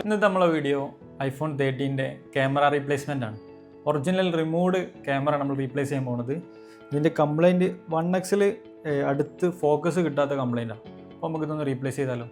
ഇന്നത്തെ നമ്മളെ video iPhone 13 camera replacement ആണ്. ഒറിജിനൽ റിമൂവ്ഡ് ക്യാമറ നമ്മൾ റീപ്ലേസ് ചെയ്യാൻ പോകുന്നത്. ഇതിൻ്റെ കംപ്ലൈൻറ്റ് 1x അടുത്ത് ഫോക്കസ് കിട്ടാത്ത കംപ്ലൈൻറ്റാണ്. അപ്പോൾ നമുക്കിതൊന്ന് റീപ്ലേസ് ചെയ്താലോ.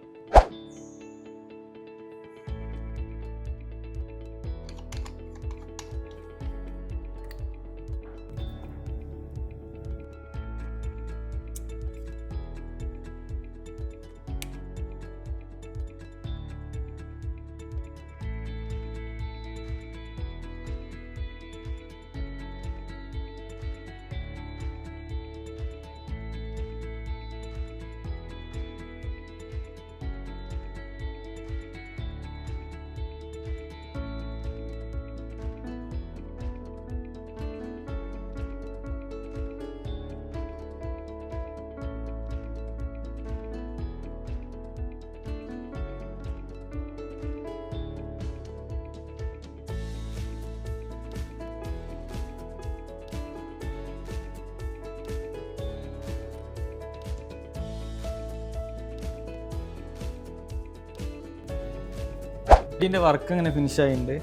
ഇതിൻ്റെ വർക്ക് ഇങ്ങനെ ഫിനിഷ് ആയിട്ടുണ്ട്.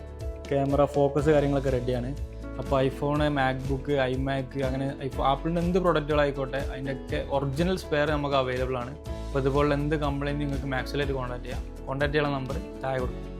ക്യാമറ ഫോക്കസ് കാര്യങ്ങളൊക്കെ റെഡിയാണ്. അപ്പോൾ ഐഫോൺ, മാക്ബുക്ക്, ഐമാക് അങ്ങനെ ആപ്പിളിൻ്റെ എന്ത് പ്രൊഡക്റ്റുകളായിക്കോട്ടെ അതിൻ്റെയൊക്കെ ഒറിജിനൽ സ്പെയർ നമുക്ക് അവൈലബിൾ ആണ്. അപ്പോൾ ഇതുപോലെ എന്ത് കംപ്ലയിൻറ്റ് നിങ്ങൾക്ക് മാക്സിലായിട്ട് കോൺടാക്ട് ചെയ്യാനുള്ള നമ്പർ താഴെ കൊടുക്കും.